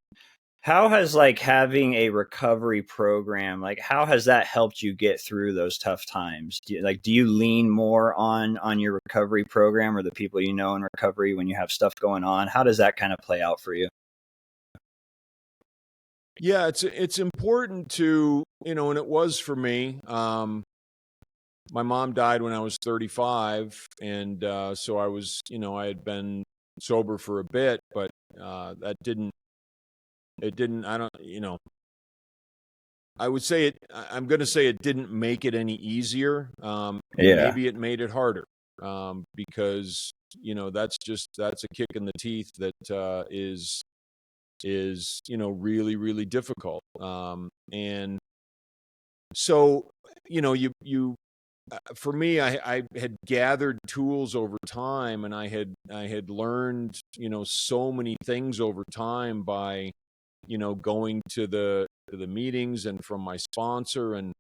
how has like having a recovery program, like how has that helped you get through those tough times? Do you lean more on your recovery program or the people you know in recovery when you have stuff going on? How does that kind of play out for you? Yeah, it's important to, and it was for me. My mom died when I was 35, and so I was, I had been sober for a bit, but that didn't. It didn't. I don't. I would say it. I'm going to say it didn't make it any easier. Yeah. Maybe it made it harder, because that's a kick in the teeth that is really, really difficult. And so, you for me, I had gathered tools over time, and I had learned, so many things over time by, going to the meetings and from my sponsor, and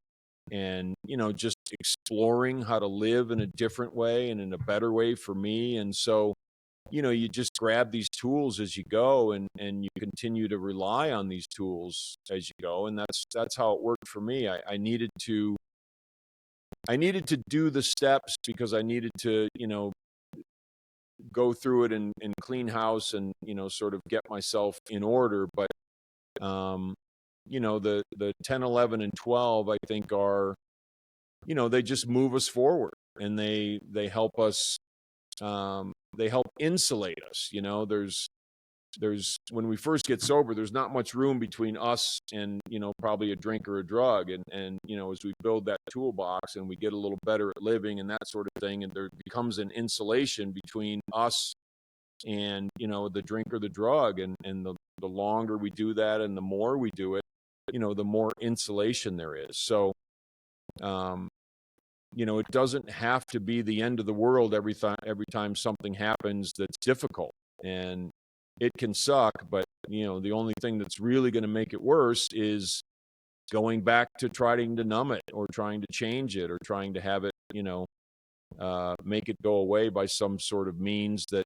just exploring how to live in a different way and in a better way for me. And so, you just grab these tools as you go, and you continue to rely on these tools as you go. And that's how it worked for me. I needed to do the steps, because I needed to, go through it and clean house, and, sort of get myself in order. But, the 10, 11, and 12, I think are, they just move us forward, and they help us, they help insulate us. There's when we first get sober, there's not much room between us and, probably a drink or a drug. And as we build that toolbox and we get a little better at living and that sort of thing, and there becomes an insulation between us and, the drink or the drug. And the longer we do that, and the more we do it, the more insulation there is. So, it doesn't have to be the end of the world every time something happens that's difficult. And it can suck, but, the only thing that's really going to make it worse is going back to trying to numb it, or trying to change it, or trying to have it, make it go away by some sort of means that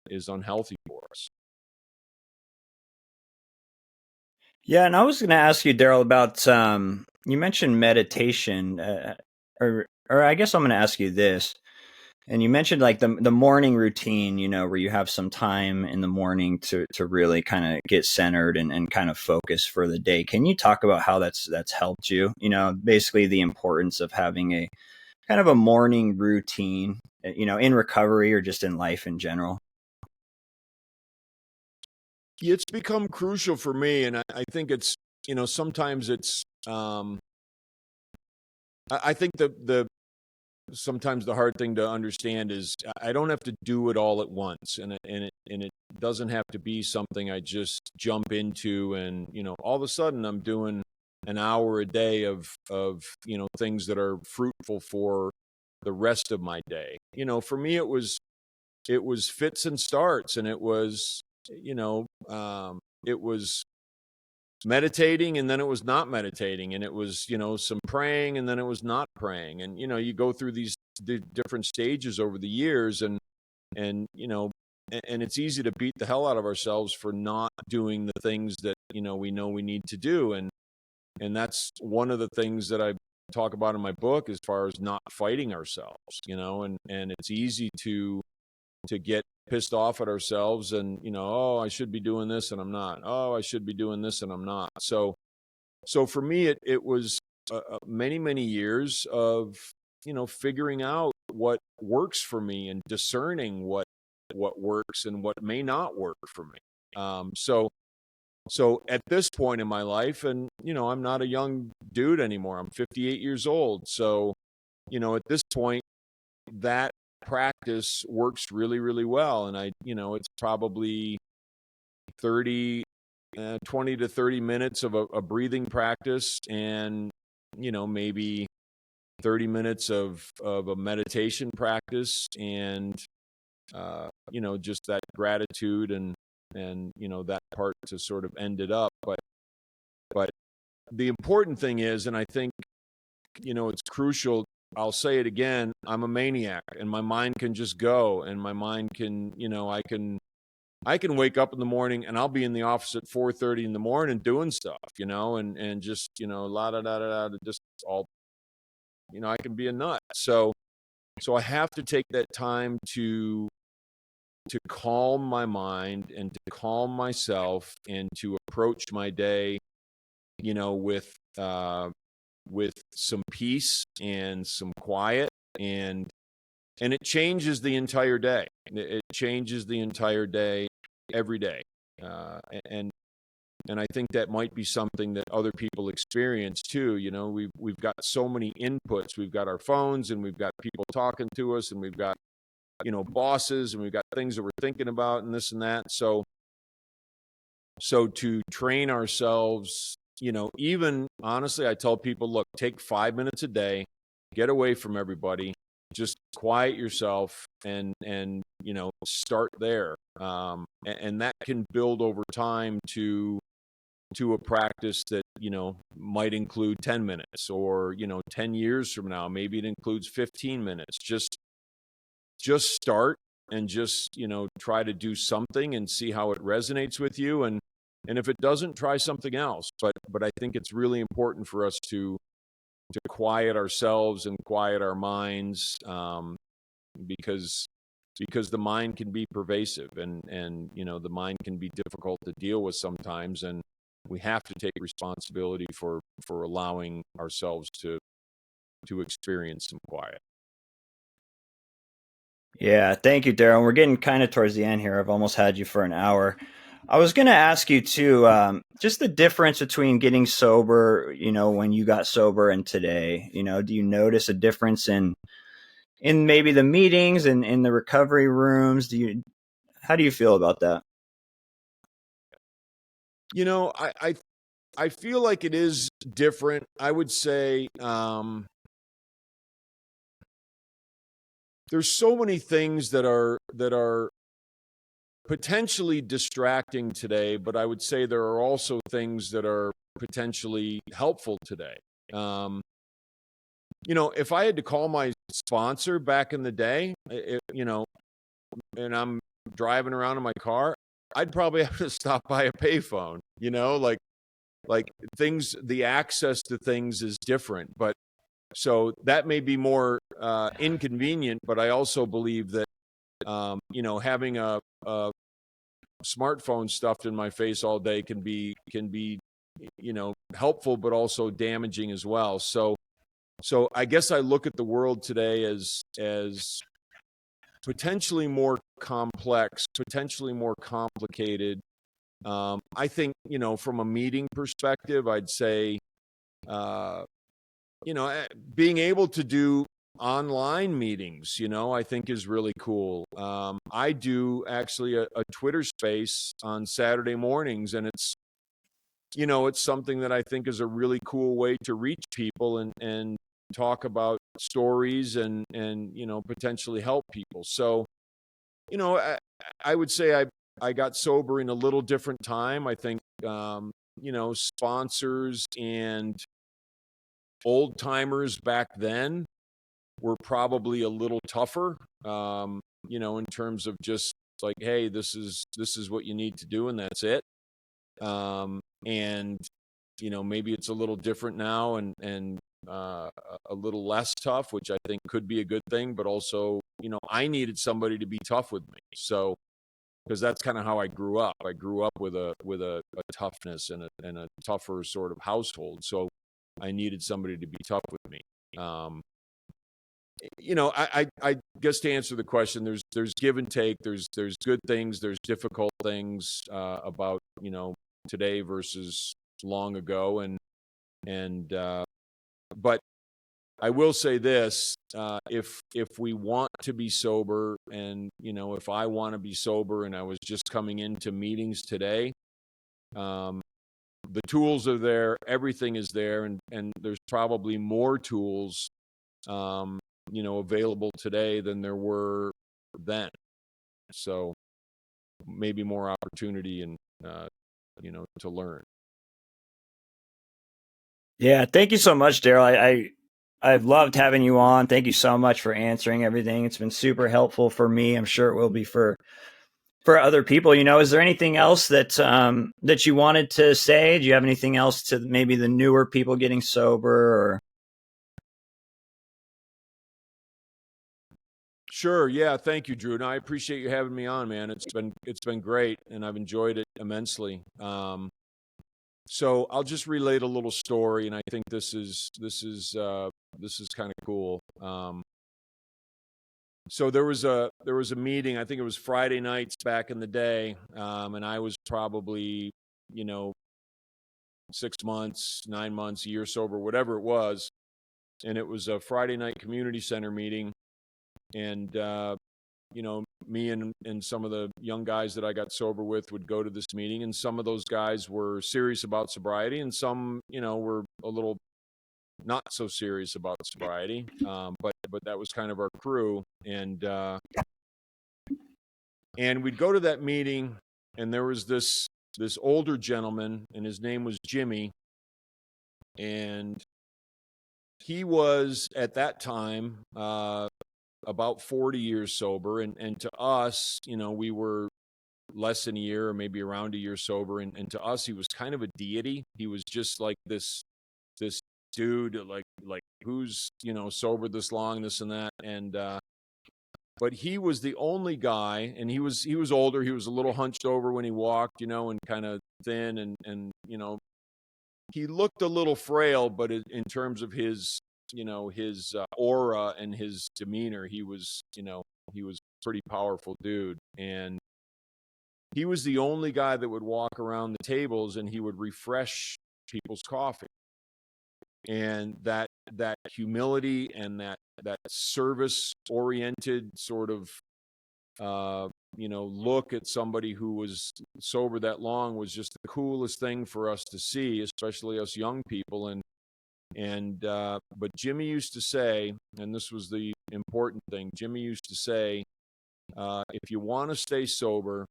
is unhealthy for us. Yeah, and I was going to ask you, Daryl, about you mentioned meditation, or I guess I'm going to ask you this. And you mentioned like the morning routine, where you have some time in the morning to really kind of get centered and kind of focus for the day. Can you talk about how that's helped you? Basically the importance of having a kind of a morning routine, in recovery or just in life in general. It's become crucial for me, and I think it's, sometimes it's, I think the sometimes the hard thing to understand is I don't have to do it all at once, and it doesn't have to be something I just jump into, and, all of a sudden I'm doing an hour a day of things that are fruitful for the rest of my day. For me, it was fits and starts, and it was, it was meditating, and then it was not meditating, and it was, some praying, and then it was not praying. And, you go through these different stages over the years, and, and it's easy to beat the hell out of ourselves for not doing the things that, we know we need to do. And that's one of the things that I talk about in my book, as far as not fighting ourselves, and it's easy to get pissed off at ourselves, and, oh, I should be doing this and I'm not. Oh, I should be doing this and I'm not. So for me, it was many, many years of, figuring out what works for me and discerning what works and what may not work for me. So at this point in my life, and, I'm not a young dude anymore. I'm 58 years old. So, at this point, that practice works really, really well. And it's probably 20 to 30 minutes of a breathing practice, and, maybe 30 minutes of a meditation practice, and, just that gratitude and, that part to sort of end it up. But the important thing is, and I think, it's crucial, I'll say it again, I'm a maniac, and my mind can just go, and my mind can, I can wake up in the morning and I'll be in the office at 4:30 in the morning doing stuff, and just, la da da da da, just all, I can be a nut. So I have to take that time to calm my mind and to calm myself, and to approach my day, with some peace and some quiet, and it changes the entire day. It changes the entire day, every day, and I think that might be something that other people experience too. We've got so many inputs. We've got our phones, and we've got people talking to us, and we've got, bosses, and we've got things that we're thinking about, and this and that. So to train ourselves, even honestly, I tell people, look, take 5 minutes a day, get away from everybody, just quiet yourself, and start there. And that can build over time to a practice that, might include 10 minutes, or, 10 years from now, maybe it includes 15 minutes. Just start, and just, try to do something and see how it resonates with you. And if it doesn't, try something else. But I think it's really important for us to quiet ourselves and quiet our minds, because the mind can be pervasive, and the mind can be difficult to deal with sometimes, and we have to take responsibility for allowing ourselves to experience some quiet. Yeah, thank you, Daryl. We're getting kind of towards the end here. I've almost had you for an hour. I was going to ask you too, just the difference between getting sober, when you got sober, and today. Do you notice a difference in maybe the meetings and in the recovery rooms? How do you feel about that? I feel like it is different. I would say, there's so many things that are potentially distracting today, but I would say there are also things that are potentially helpful today. If I had to call my sponsor back in the day, and I'm driving around in my car, I'd probably have to stop by a payphone, like things, the access to things is different. But so that may be more inconvenient, but I also believe that, having a smartphone stuffed in my face all day can be helpful, but also damaging as well. So I guess I look at the world today as potentially more complex, potentially more complicated. I think, from a meeting perspective, I'd say, being able to do online meetings, I think is really cool. I do actually a Twitter space on Saturday mornings, and it's something that I think is a really cool way to reach people, and talk about stories, and potentially help people. So, I would say I got sober in a little different time. I think, sponsors and old timers back then were probably a little tougher, in terms of just like, hey, this is what you need to do, and that's it. And maybe it's a little different now, and a little less tough, which I think could be a good thing. But also, I needed somebody to be tough with me. So, because that's kind of how I grew up. I grew up with a toughness and a tougher sort of household. So I needed somebody to be tough with me. I guess to answer the question, there's give and take. There's good things. There's difficult things about today versus long ago, and but I will say this: if we want to be sober, and if I want to be sober, and I was just coming into meetings today, the tools are there. Everything is there, and there's probably more tools, available today than there were then. So maybe more opportunity and to learn. Yeah, thank you so much, Daryl. I've loved having you on. Thank you so much for answering everything. It's been super helpful for me. I'm sure it will be for other people. Is there anything else that that you wanted to say? Do you have anything else to maybe the newer people getting sober? Or Sure. Yeah. Thank you, Drew. And I appreciate you having me on, man. It's been great, and I've enjoyed it immensely. So I'll just relate a little story, and I think this is kind of cool. So there was a meeting. I think it was Friday nights back in the day, and I was probably 6 months, 9 months, a year sober, whatever it was, and it was a Friday night community center meeting, and me and some of the young guys that I got sober with would go to this meeting, and some of those guys were serious about sobriety, and some were a little not so serious about sobriety, but that was kind of our crew, and we'd go to that meeting, and there was this older gentleman, and his name was Jimmy, and he was at that time about 40 years sober, and to us, we were less than a year or maybe around a year sober, and to us he was kind of a deity. He was just like this dude, like who's sober this long, this and that, and but he was the only guy, and he was older. He was a little hunched over when he walked, and kind of thin, and he looked a little frail, but in terms of his his aura and his demeanor, he was pretty powerful dude. And he was the only guy that would walk around the tables, and he would refresh people's coffee. And that humility and that service oriented sort of look at somebody who was sober that long was just the coolest thing for us to see, especially us young people. And but Jimmy used to say, and this was the important thing, Jimmy used to say, if you want to stay sober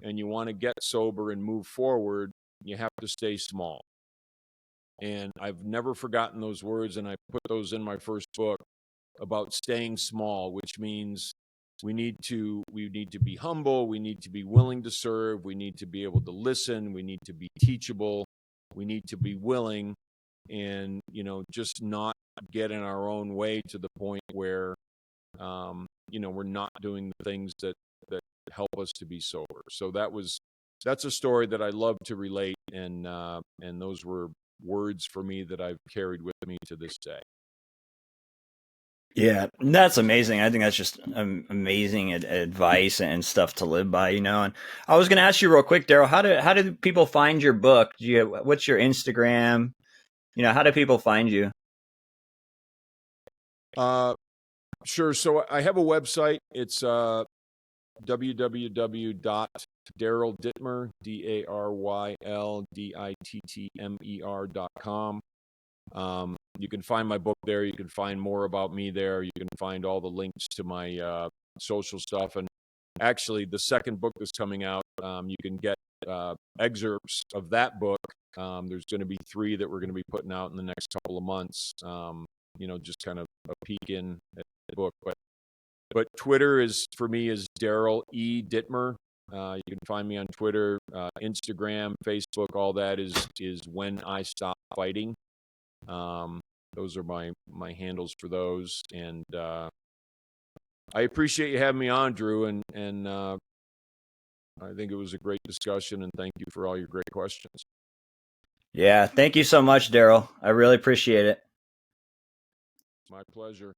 and you want to get sober and move forward, you have to stay small. And I've never forgotten those words, and I put those in my first book about staying small, which means we need to be humble, we need to be willing to serve, we need to be able to listen, we need to be teachable, we need to be willing, and just not get in our own way to the point where we're not doing the things that help us to be sober. So that's a story that I love to relate, and those were words for me that I've carried with me to this day. yeah, that's amazing. I think that's just amazing advice and stuff to live by, And I was going to ask you real quick, Daryl, how do people find your book? What's your Instagram? How do people find you? Sure. So I have a website. It's www.daryldittmer, DARYLDITTMER.com. You can find my book there. You can find more about me there. You can find all the links to my social stuff. And actually, the second book that's coming out, you can get excerpts of that book. There's going to be 3 that we're going to be putting out in the next couple of months. Just kind of a peek in at the book. But Twitter is, for me, is Daryl E. Dittmer. You can find me on Twitter, Instagram, Facebook. All that is When I Stop Fighting. Those are my handles for those. And I appreciate you having me on, Drew. And I think it was a great discussion. And thank you for all your great questions. Yeah, thank you so much, Daryl. I really appreciate it. My pleasure.